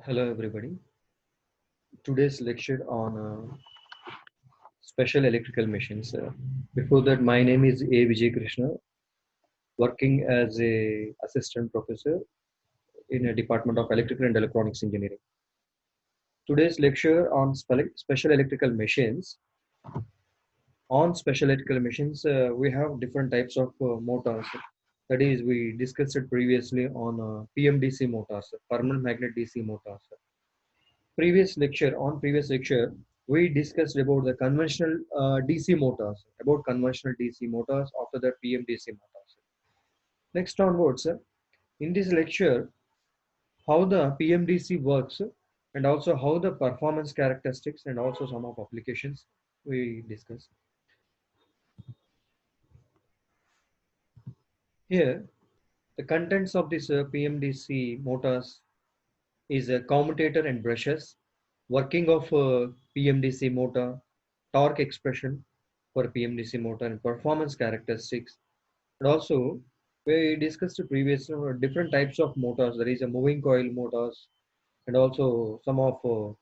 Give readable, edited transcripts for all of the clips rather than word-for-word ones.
Hello, everybody. Today's lecture on special electrical machines. Before that, my name is A. Vijay Krishna, working as a assistant professor in a department of electrical and electronics engineering. Today's lecture on special electrical machines. On special electrical machines, we have different types of motors. That is, we discussed it previously on PMDC motors, permanent magnet DC motors. Previous lecture we discussed about the conventional DC motors, after that PMDC motors. Next onwards, in this lecture, how the PMDC works, and also how the performance characteristics and also some of applications we discuss. Here the contents of this PMDC motors is a commutator and brushes, working of PMDC motor, torque expression for PMDC motor, and performance characteristics. And also, we discussed previously different types of motors. There is a moving coil motors, and also some of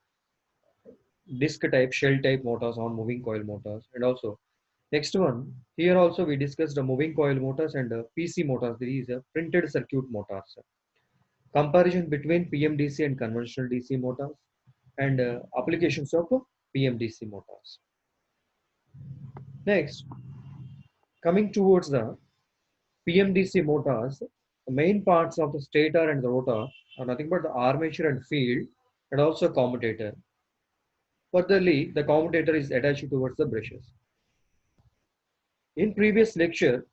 disc type, shell type motors on moving coil motors. And also, next one, here also we discussed the moving coil motors and PC motors. There is a printed circuit motors. Comparison between PMDC and conventional DC motors, and applications of PMDC motors. Next, coming towards the PMDC motors, the main parts of the stator and the rotor are nothing but the armature and field, and also commutator. Furtherly, the commutator is attached towards the brushes. In previous lecture,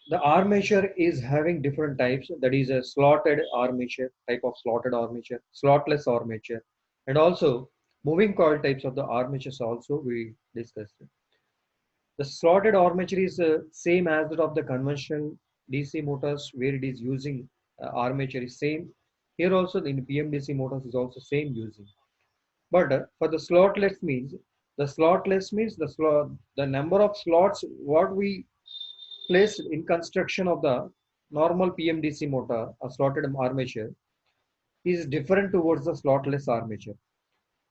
the armature is having different types. That is a slotted armature, type of slotted armature, slotless armature, and also moving coil types of the armatures also we discussed. The slotted armature is same as that of the conventional DC motors, where it is using armature is same. Here also in PMDC motors is also same using. But for the slotless means the number of slots what we placed in construction of the normal PMDC motor, a slotted armature, is different towards the slotless armature.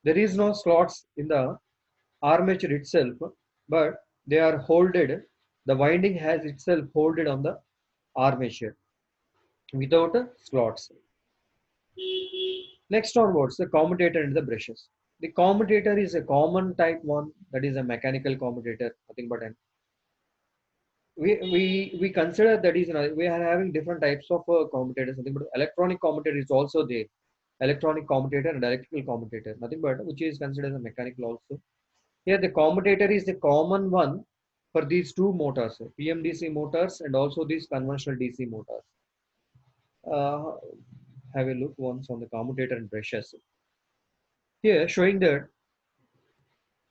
There is no slots in the armature itself, but they are holded. The winding has itself holded on the armature without slots. Next onwards, the commutator and the brushes. The commutator is a common type one, that is a mechanical commutator, nothing but an we consider that is we are having different types of commutators, nothing but electronic commutator is also there. Electronic commutator and electrical commutator, nothing but which is considered as a mechanical also. Here the commutator is the common one for these two motors, PMDC motors and also these conventional DC motors. Uh, have a look once on the commutator and brushes. Here showing that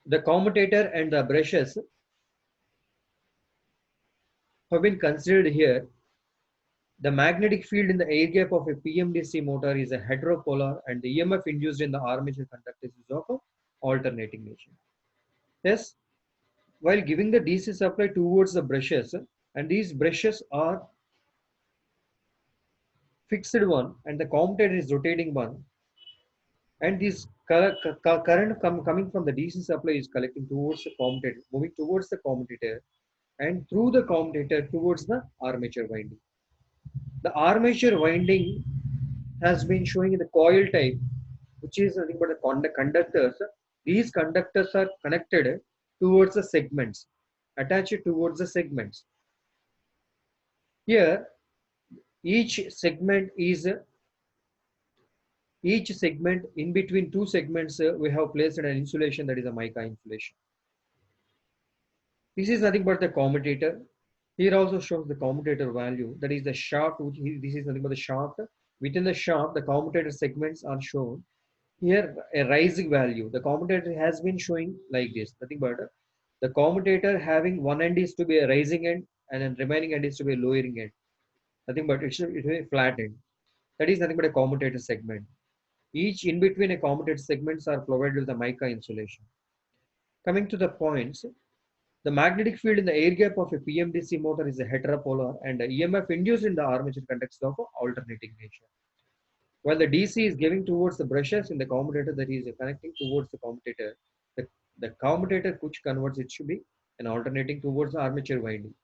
the commutator and the brushes have been considered here. The magnetic field in the air gap of a PMDC motor is a heteropolar, and the EMF induced in the armature conductors is of a alternating nature. Yes, while giving the DC supply towards the brushes, and these brushes are fixed one and the commutator is rotating one, and this current coming from the DC supply is collecting towards the commutator, moving towards the commutator, and through the commutator towards the armature winding. The armature winding has been showing in the coil type, which is nothing but the conductors. These conductors are connected towards the segments, attached towards the segments. Here, each segment is each segment in between two segments. We have placed an insulation, that is a mica insulation. This is nothing but the commutator. Here also shows the commutator value, that is the shaft. This is nothing but the shaft. Within the shaft, the commutator segments are shown. Here, a rising value. The commutator has been showing like this, nothing but the commutator having one end is to be a rising end, and then remaining end is to be a lowering end. Nothing but it should be a flat end. That is nothing but a commutator segment. Each in between a commutator segments are provided with a mica insulation. Coming to the points, the magnetic field in the air gap of a PMDC motor is a heteropolar, and the EMF induced in the armature conducts of alternating nature. while the DC is giving towards the brushes in the commutator that is connecting towards the commutator, the commutator which converts it should be an alternating towards the armature winding.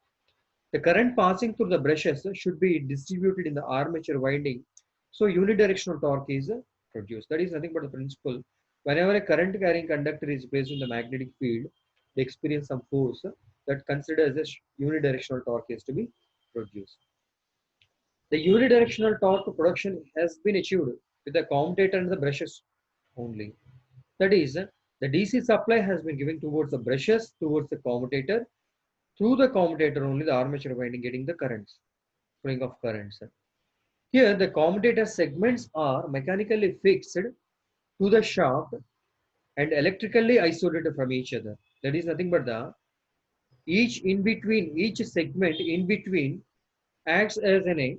The current passing through the brushes should be distributed in the armature winding, so unidirectional torque is produced. That is nothing but the principle. Whenever a current carrying conductor is placed in the magnetic field, they experience some force that considers as unidirectional torque is to be produced. The unidirectional torque production has been achieved with the commutator and the brushes only. That is, the DC supply has been given towards the brushes, towards the commutator. Through the commutator only, the armature winding getting the currents, flowing of currents. Here, the commutator segments are mechanically fixed to the shaft and electrically isolated from each other. That is nothing but the each segment in between acts as an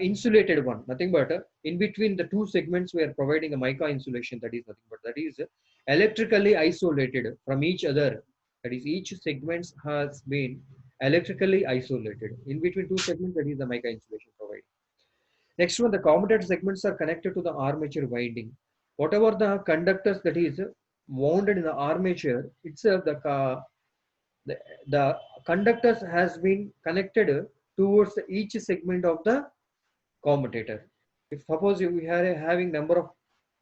insulated one, nothing but in between the two segments we are providing a mica insulation, that is nothing but that is electrically isolated from each other. That is each segment has been electrically isolated in between two segments, that is the mica insulation provided. Next one, the commutator segments are connected to the armature winding. Whatever the conductors that is wound in the armature itself, the, the conductors has been connected towards each segment of the commutator. If suppose we are having number of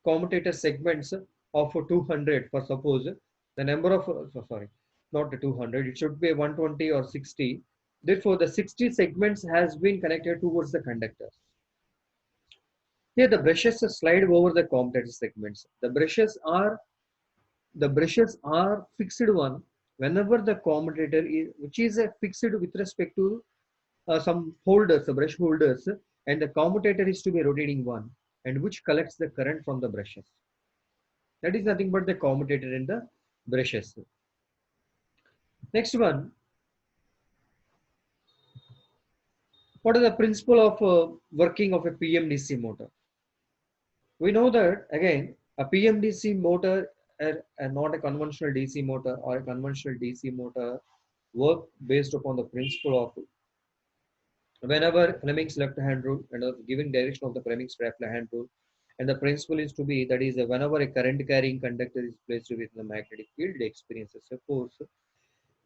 commutator segments of 200, for suppose the number of sorry, not the 200, it should be 120 or 60. Therefore, the 60 segments has been connected towards the conductors. Here, the brushes slide over the commutator segments. The brushes are fixed one whenever the commutator is, which is fixed with respect to some holders, the brush holders, and the commutator is to be rotating one, and which collects the current from the brushes. That is nothing but the commutator and the brushes. Next one, what is the principle of working of a PMDC motor? We know that again, a PMDC motor and not a conventional DC motor or a conventional DC motor work based upon the principle of whenever Fleming's left hand rule and the given direction of the Fleming's left hand rule, and the principle is to be that is whenever a current carrying conductor is placed within the magnetic field, it experiences a force.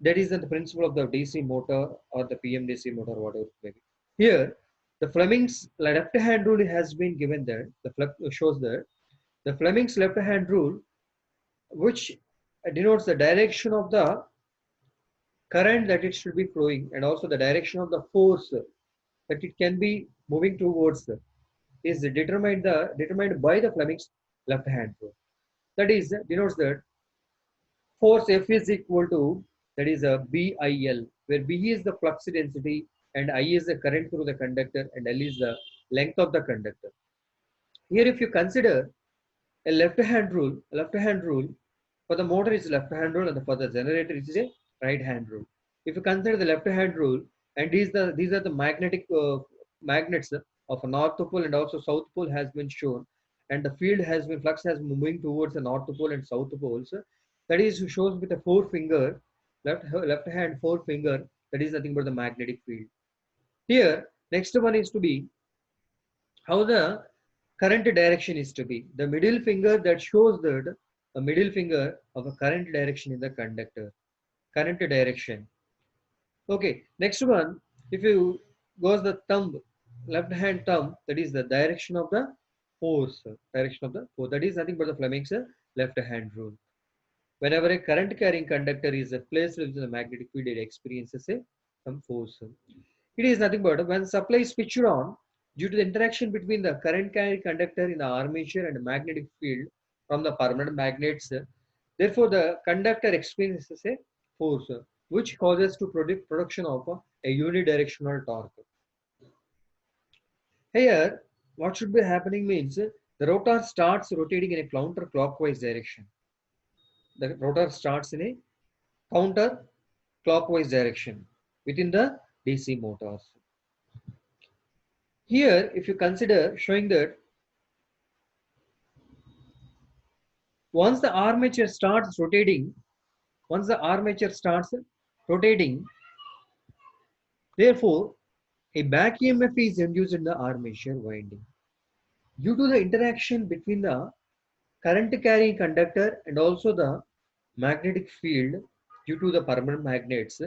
That is the principle of the DC motor or the PMDC motor, whatever it may be. Here, the Fleming's left hand rule has been given there. The shows that the Fleming's left hand rule, which denotes the direction of the current that it should be flowing and also the direction of the force that it can be moving towards is determined by the Fleming's left hand rule. That is denotes that force F is equal to that is a BIL, where B is the flux density and I is the current through the conductor and L is the length of the conductor. Here, if you consider a left hand rule for the motor is left hand rule and for the generator it is a right hand rule. If you consider the left hand rule, and these are the magnetic magnets of a north pole and also south pole has been shown, and the field has been flux has been moving towards the north pole and south poles. That is shows with a forefinger, left hand forefinger. That is nothing but the magnetic field. Here, next one is to be how the current direction is to be. The middle finger that shows that a middle finger of a current direction in the conductor. Current direction. Okay, next one, if you goes the thumb, left hand thumb, that is the direction of the force. Direction of the force. That is nothing but the Fleming's left hand rule. Whenever a current carrying conductor is placed within the magnetic field, it experiences some force. It is nothing but when supply is switched on, due to the interaction between the current carrying conductor in the armature and the magnetic field from the permanent magnets, therefore the conductor experiences a force which causes to production of a unidirectional torque. Here, what should be happening means the rotor starts rotating in a counterclockwise direction. The rotor starts in a counterclockwise direction within the DC motors. Here, if you consider showing that once the armature starts rotating, therefore a back EMF is induced in the armature winding. Due to the interaction between the current carrying conductor and also the magnetic field due to the permanent magnets,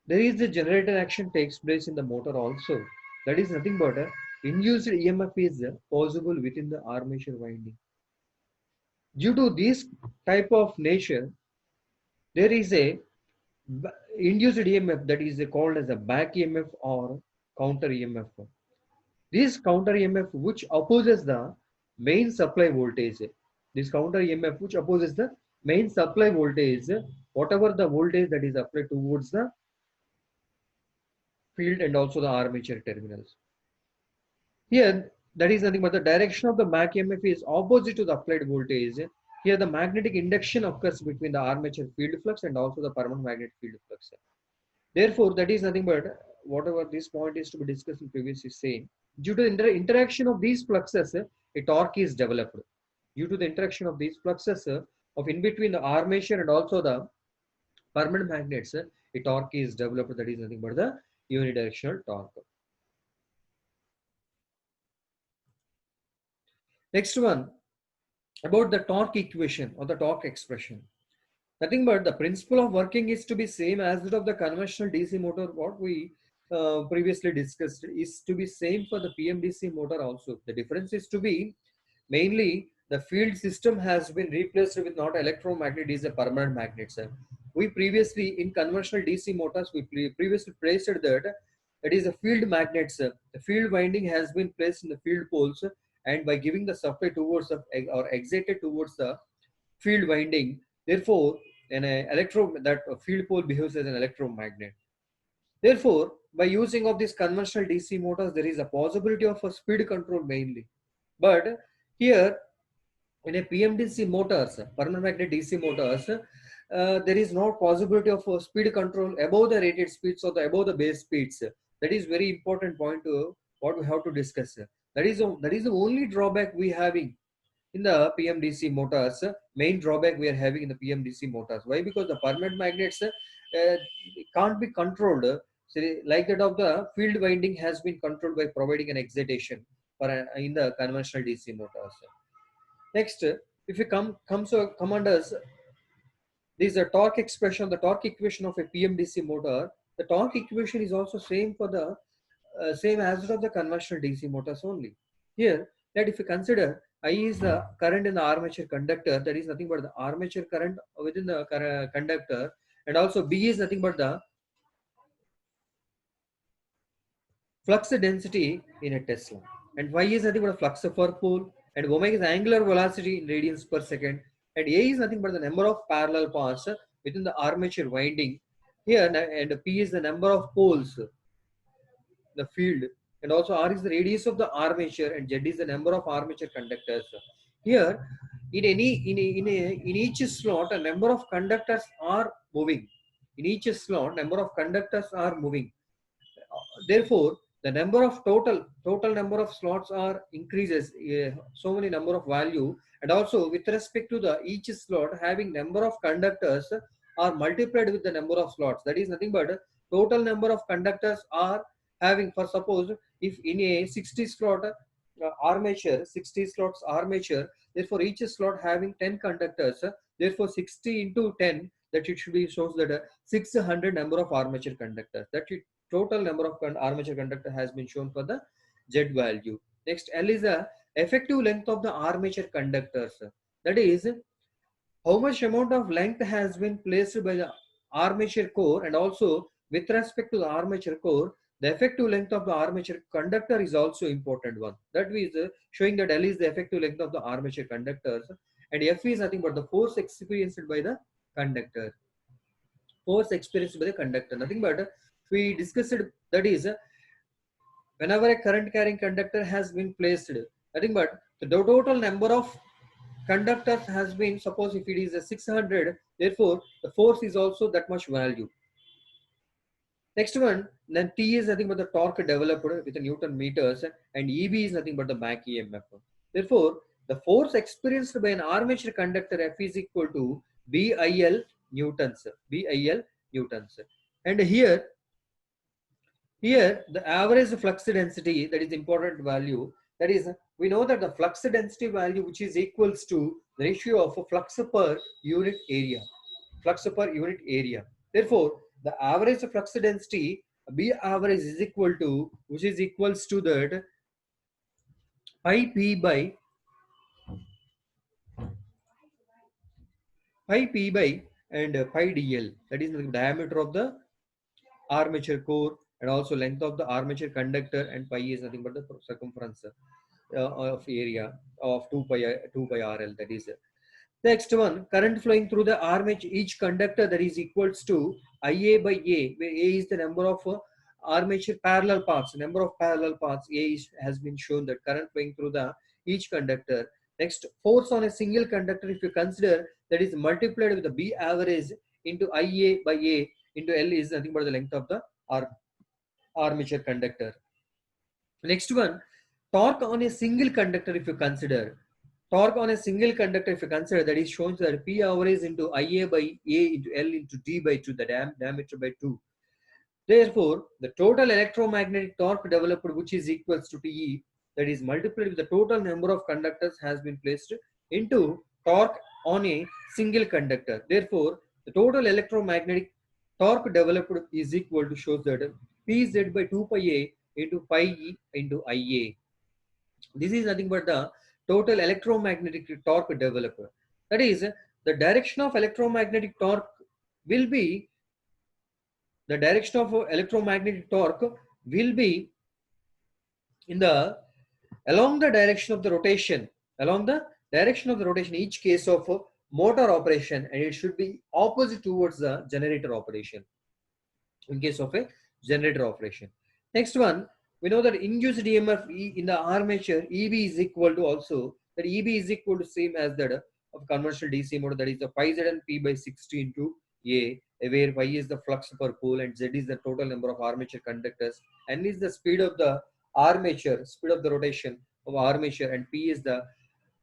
there is the generator action takes place in the motor also. That is nothing but induced EMF is possible within the armature winding. Due to this type of nature, there is a induced EMF that is called as a back EMF or counter EMF. This counter EMF which opposes the main supply voltage. This counter EMF which opposes the main supply voltage, whatever the voltage that is applied towards the field and also the armature terminals. Here, that is nothing but the direction of the back EMF is opposite to the applied voltage. Here, the magnetic induction occurs between the armature field flux and also the permanent magnetic field flux. Therefore, that is nothing but whatever this point is to be discussed in previously same. Due to the interaction of these fluxes, a torque is developed. Due to the interaction of these fluxes of in between the armature and also the permanent magnets, a torque is developed. That is nothing but the unidirectional torque. Next one, about the torque equation or the torque expression. Nothing but the principle of working is to be same as that of the conventional DC motor. What we previously discussed is to be same for the PMDC motor also. The difference is to be mainly the field system has been replaced with not electromagnet, is a permanent magnet. We previously in conventional DC motors we previously placed that it is a field magnets. The field winding has been placed in the field poles, and by giving the supply towards the or excited towards the field winding, therefore an that field pole behaves as an electromagnet. Therefore, by using of these conventional DC motors, there is a possibility of a speed control mainly. But here in a PMDC motors, permanent magnet DC motors, there is no possibility of speed control above the rated speeds or above the base speeds. That is very important point to what we have to discuss. That is the only drawback we having in the PMDC motors. Main drawback we are having in the PMDC motors. Why? Because the permanent magnets can't be controlled. Like that of the field winding has been controlled by providing an excitation for in the conventional DC motors. Next, if you come under this a torque expression, the torque equation of a PMDC motor. The torque equation is also same for the same as that of the conventional DC motors only. Here, that if you consider I is the current in the armature conductor, that is nothing but the armature current within the conductor, and also B is nothing but the flux density in a Tesla, and Y is nothing but a flux per pole, and omega is angular velocity in radians per second, and A is nothing but the number of parallel paths within the armature winding here, and P is the number of poles, the field, and also R is the radius of the armature, and Z is the number of armature conductors. Here, in each slot, a number of conductors are moving. In each slot, number of conductors are moving. Therefore, the number of total number of slots are increases so many number of value, and also with respect to the each slot having number of conductors are multiplied with the number of slots. That is nothing but total number of conductors are having, for suppose if in a 60 slot armature, 60 slots armature, therefore each slot having 10 conductors, therefore 60 into 10, that it should be shows that 600 number of armature conductors. That it total number of armature conductor has been shown for the Z value. Next, L is the effective length of the armature conductors. That is how much amount of length has been placed by the armature core, and also with respect to the armature core, the effective length of the armature conductor is also important one. That is showing that L is the effective length of the armature conductors, and F is nothing but the force experienced by the conductor. Force experienced by the conductor, nothing but we discussed, that is whenever a current carrying conductor has been placed, nothing but the total number of conductors has been, suppose if it is a 600, therefore the force is also that much value. Next one, then T is nothing but the torque developed with the Newton meters, and EB is nothing but the back EMF. Therefore, the force experienced by an armature conductor F is equal to BIL newtons. BIL newtons. And here the average flux density, that is important value. That is, we know that the flux density value, which is equals to the ratio of flux per unit area. Flux per unit area. Therefore, the average flux density B average is equal to, which is equals to that pi p by and pi dl. That is the diameter of the armature core and also length of the armature conductor, and pi is nothing but the circumference of area of 2 pi RL. That is next one, current flowing through the armature each conductor, that is equals to Ia by A, where A is the number of armature parallel paths. Number of parallel paths A has been shown that current flowing through the each conductor. Next, force on a single conductor, if you consider, that is multiplied with the B average into Ia by A into L is nothing but the length of the armature conductor. Next one, torque on a single conductor, if you consider. Torque on a single conductor, if you consider, that is shown that P average into Ia by A into L into D by 2, the diameter by 2. Therefore, the total electromagnetic torque developed, which is equals to Te, that is multiplied with the total number of conductors has been placed into torque on a single conductor. Therefore, the total electromagnetic torque developed is equal to, shows that Pz by 2 pi A into pi E into Ia. This is nothing but the total electromagnetic torque developed. That is, the direction of electromagnetic torque will be, the direction of electromagnetic torque will be in the along the direction of the rotation, along the direction of the rotation each case of motor operation, and it should be opposite towards the generator operation in case of a generator operation. Next one, we know that induced EMF in the armature EB is equal to, also that EB is equal to same as that of conventional DC motor, that is the pi Z and P by 60 into A, where Y is the flux per pole and Z is the total number of armature conductors, N is the speed of the armature, speed of the rotation of armature, and P is the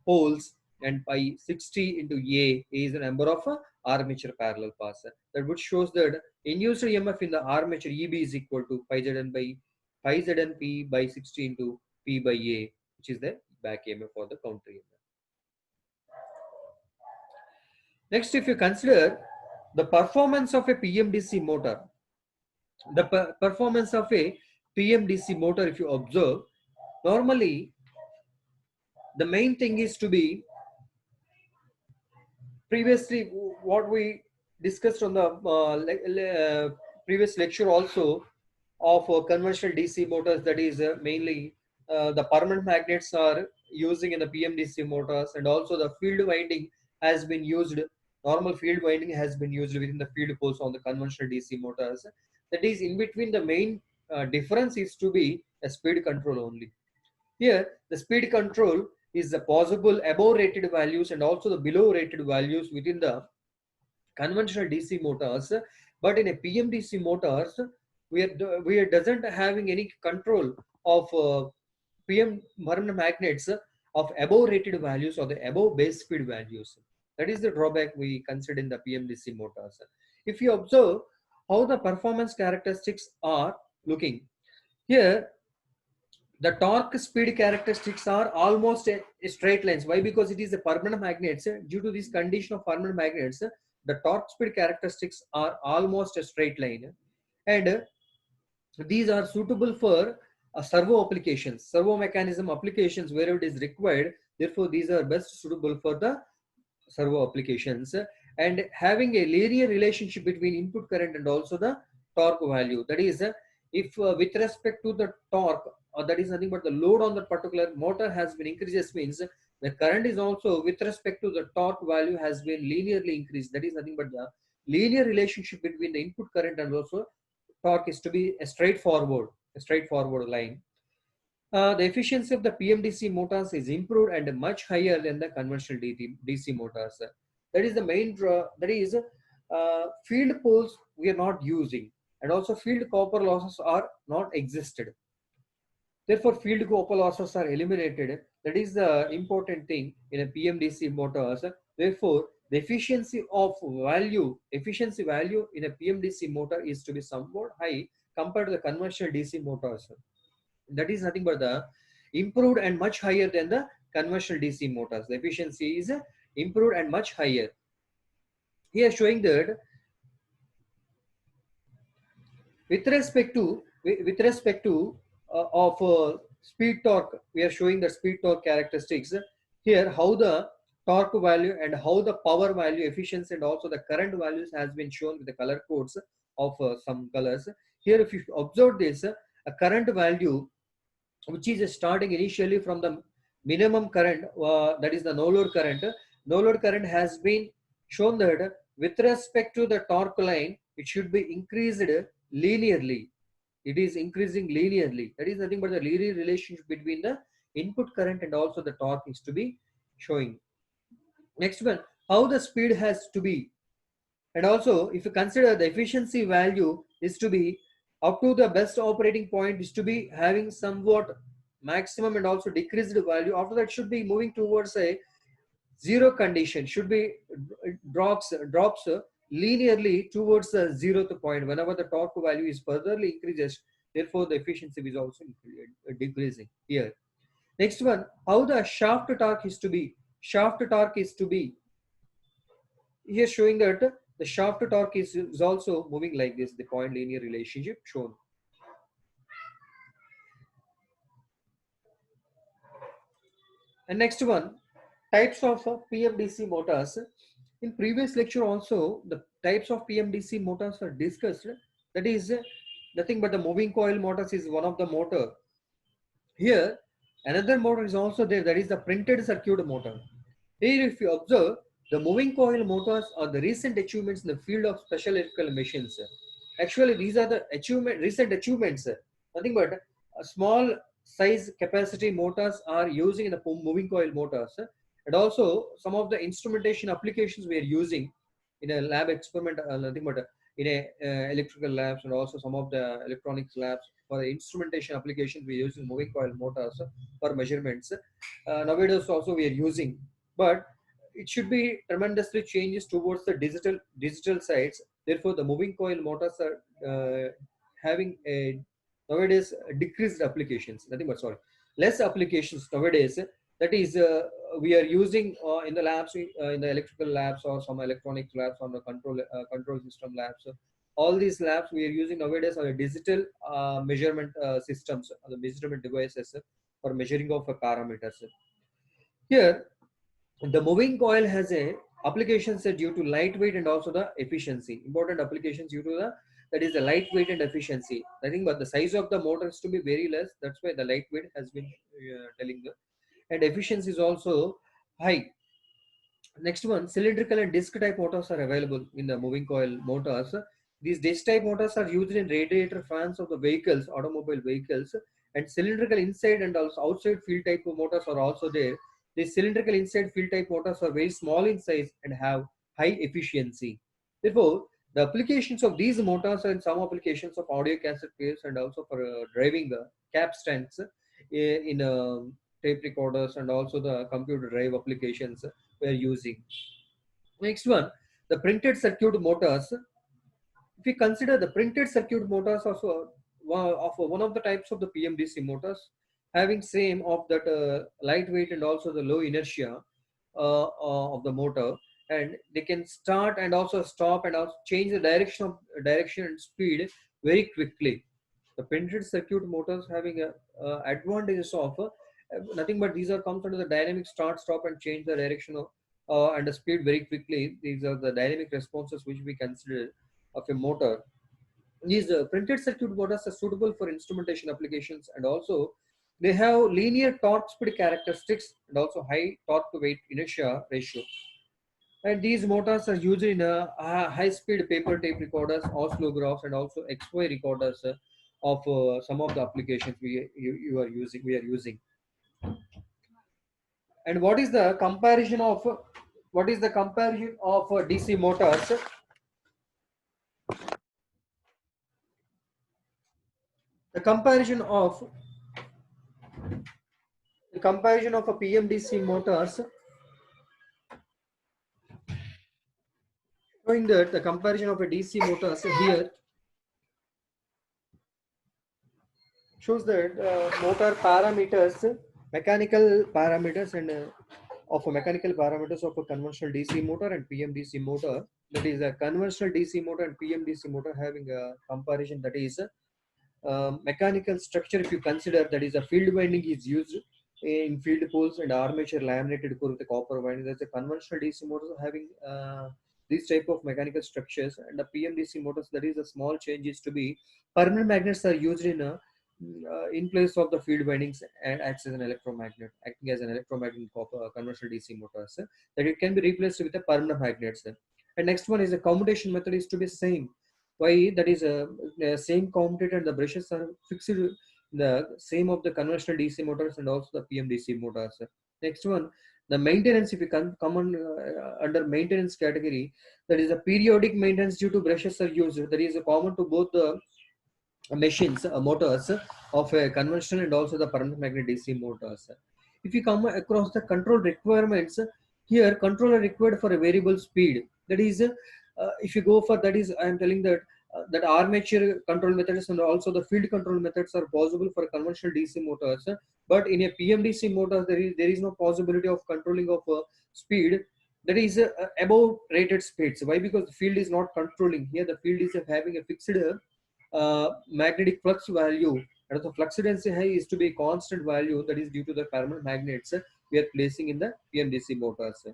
poles, and pi 60 into A is the number of armature parallel paths. That would shows that induced EMF in the armature EB is equal to pi Zn P by 60 into P by A, which is the back EMF for the counter EMF. Next, if you consider the performance of a PMDC motor, the performance of a PMDC motor, if you observe, normally the main thing is to be, previously what we discussed on the previous lecture also of conventional DC motors, that is mainly the permanent magnets are using in the PMDC motors, and also the field winding has been used, normal field winding has been used within the field poles on the conventional DC motors. That is, in between the main difference is to be a speed control only. Here, the speed control is the possible above rated values and also the below rated values within the conventional DC motors. But in a PMDC motors, we are doesn't having any control of PM permanent magnets of above rated values or the above base speed values. That is the drawback we consider in the PMDC motors. If you observe how the performance characteristics are looking here, the torque speed characteristics are almost a straight lines. Why? Because it is a permanent magnets. Due to this condition of permanent magnets, the torque speed characteristics are almost a straight line, and these are suitable for servo applications, servo mechanism applications wherever it is required. Therefore, these are best suitable for the servo applications, and having a linear relationship between input current and also the torque value. That is, if with respect to the torque, that is nothing but the load on the particular motor has been increases, means the current is also with respect to the torque value has been linearly increased. That is nothing but the linear relationship between the input current and also torque is to be a straightforward line. The efficiency of the PMDC motors is improved and much higher than the conventional DC motors. That is the main draw. That is, field poles we are not using, and also field copper losses are not existed. Therefore, field copper losses are eliminated. That is the important thing in a PMDC motors. Therefore, the efficiency value in a PMDC motor is to be somewhat high compared to the conventional DC motors. That is nothing but the improved and much higher than the conventional DC motors. The efficiency is improved and much higher. Here showing that with respect to of speed torque, we are showing the speed torque characteristics. Here how the torque value and how the power value, efficiency, and also the current values has been shown with the color codes of some colors. Here if you observe this, a current value which is starting initially from the minimum current, that is the no load current. No load current has been shown that with respect to the torque line, it should be increased linearly. It is increasing linearly. That is nothing but the linear relationship between the input current and also the torque is to be showing. Next one, how the speed has to be. And also, if you consider the efficiency value is to be up to the best operating point is to be having somewhat maximum and also decreased value. After that, should be moving towards a zero condition. Should be drops linearly towards the zeroth point. Whenever the torque value is furtherly increases, therefore the efficiency is also decreasing here. Next one, how the shaft torque is to be. Shaft torque is to be here showing that the shaft torque is also moving like this, the point linear relationship shown. And next one, types of PMDC motors. In previous lecture also, the types of PMDC motors are discussed. That is nothing but the moving coil motors is one of the motor. Here, another motor is also there, that is the printed circuit motor. Here, if you observe, the moving coil motors are the recent achievements in the field of special electrical machines. Actually, these are the recent achievements. Nothing but small size capacity motors are using in the moving coil motors. And also, some of the instrumentation applications we are using in a lab experiment, nothing but in a electrical labs, and also some of the electronics labs for the instrumentation applications we are using moving coil motors for measurements. Nowadays also we are using, but it should be tremendously changes towards the digital sides. Therefore the moving coil motors are having a nowadays decreased applications, nothing but sorry, less applications nowadays. That is we are using in the labs, in the electrical labs or some electronics labs or the control system labs. All these labs we are using nowadays are digital measurement systems, the measurement devices for measuring of parameters. Here the moving coil has a applications due to lightweight and also the efficiency. Important applications due to the, that is the lightweight and efficiency. I think, but the size of the motor is to be very less. That's why the lightweight has been telling the, and efficiency is also high. Next one, cylindrical and disc type motors are available in the moving coil motors. These disc type motors are used in radiator fans of the vehicles, automobile vehicles, and cylindrical inside and also outside field type of motors are also there. These cylindrical inside field type motors are very small in size and have high efficiency. Therefore, the applications of these motors are in some applications of audio cassette players and also for driving the cap stands in tape recorders and also the computer drive applications we are using. Next one, the printed circuit motors. If we consider the printed circuit motors also one of the types of the PMDC motors, having same of that lightweight and also the low inertia of the motor, and they can start and also stop and also change the direction and speed very quickly. The printed circuit motors having a advantages of nothing but these are comes under the dynamic start stop and change the direction of and the speed very quickly. These are the dynamic responses which we consider of a motor. These printed circuit motors are suitable for instrumentation applications, and also they have linear torque speed characteristics and also high torque to weight inertia ratio. And these motors are used in high speed paper tape recorders, oscillographs, and also XY recorders of some of the applications you are using. We are using. And what is the comparison of DC motors? The comparison of a PMDC motors, showing that the comparison of a DC motors here, shows that motor parameters, mechanical parameters, and of a mechanical parameters of a conventional DC motor and PMDC motor. That is a conventional DC motor and PMDC motor having a comparison. That is mechanical structure. If you consider, that is a field winding is used in field poles and armature laminated core with a copper winding. That's a conventional DC motors having these type of mechanical structures, and the PMDC motors, that is a small changes to be permanent magnets are used in place of the field windings and acts as an electromagnet, acting as an electromagnet in copper, conventional DC motors, that it can be replaced with a permanent magnets. And next one is the commutation method is to be same. Why? That is a same commutator and the brushes are fixed the same of the conventional DC motors and also the PMDC motors. Next one, the maintenance. If you come on under maintenance category, that is a periodic maintenance due to brushes are used. That is common to both the machines, motors of a conventional and also the permanent magnet DC motors. If you come across the control requirements, here control are required for a variable speed. That is, if you go for that is, I am telling that that armature control methods and also the field control methods are possible for conventional DC motors, but in a PMDC motor there is no possibility of controlling of speed. That is above rated speeds. Why? Because the field is not controlling. Here the field is having a fixed magnetic flux value, and the flux density high is to be constant value, that is due to the permanent magnets we are placing in the PMDC motors.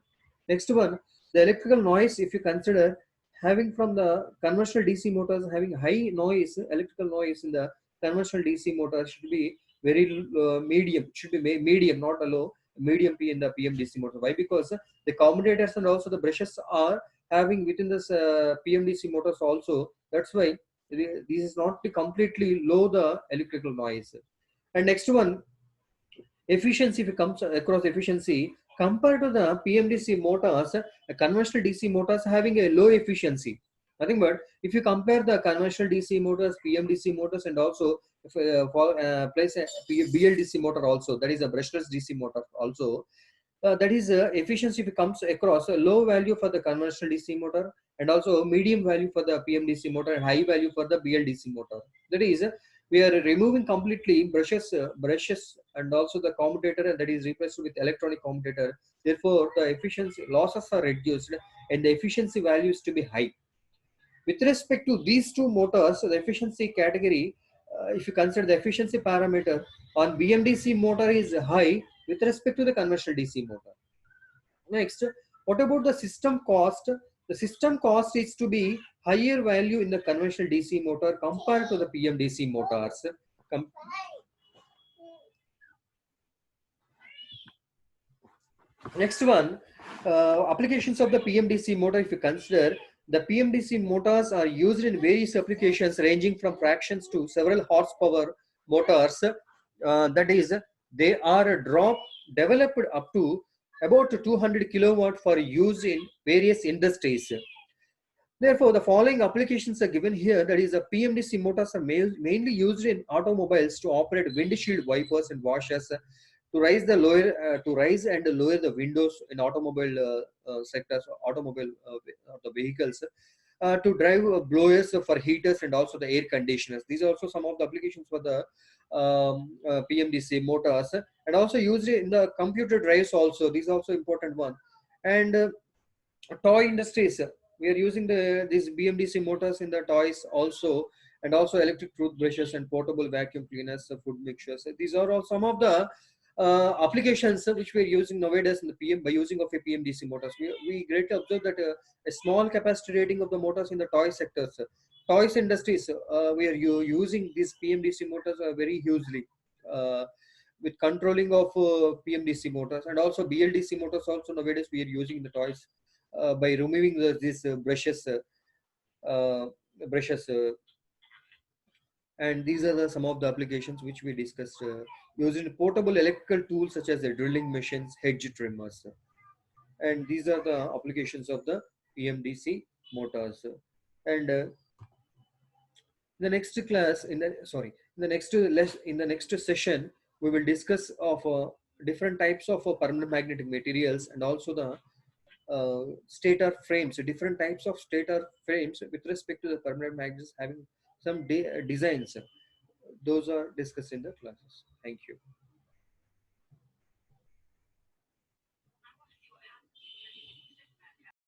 Next one, the electrical noise. If you consider having from the conventional DC motors having high noise, electrical noise in the conventional DC motor should be very medium, should be medium, not a low, medium P in the PMDC motor. Why? Because the commutators and also the brushes are having within this PMDC motors also. That's why this is not completely low the electrical noise. And next one, efficiency. If it comes across efficiency compared to the PMDC motors, conventional DC motors having a low efficiency. Nothing but if you compare the conventional DC motors, PMDC motors, and also if, place a BLDC motor also, that is a brushless DC motor also, that is efficiency comes across a low value for the conventional DC motor and also medium value for the PMDC motor and high value for the BLDC motor. That is, we are removing completely brushes and also the commutator, and that is replaced with electronic commutator. Therefore, the efficiency losses are reduced and the efficiency value is to be high. With respect to these two motors, the efficiency category, if you consider the efficiency parameter on BMDC motor is high with respect to the conventional DC motor. Next, what about the system cost? The system cost is to be higher value in the conventional DC motor compared to the PMDC motors. Next one, applications of the PMDC motor. If you consider, the PMDC motors are used in various applications ranging from fractions to several horsepower motors. That is, they are developed up to about 200 kilowatt for use in various industries. Therefore, the following applications are given here. That is, the PMDC motors are mainly used in automobiles to operate windshield wipers and washers, to raise and lower the windows in automobile sectors, automobile the vehicles, to drive blowers for heaters and also the air conditioners. These are also some of the applications for the PMDC motors, and also used in the computer drives also. These are also important one. And toy industries, we are using these BMDC motors in the toys also, and also electric toothbrushes and portable vacuum cleaners, food mixtures. These are all some of the applications which we are using nowadays in the PM by using of a PMDC motors. We greatly observe that a small capacity rating of the motors in the toy sectors, toys industries, we are using these PMDC motors very hugely. With controlling of PMDC motors and also BLDC motors also nowadays we are using in the toys by removing these uh, brushes, and these are some of the applications which we discussed, using portable electrical tools such as the drilling machines, hedge trimmers, and these are the applications of the PMDC motors. And the next class in the sorry in the next session we will discuss of different types of permanent magnetic materials and also the stator frames, different types of stator frames with respect to the permanent magnets having some designs. those are discussed in the classes. Thank you.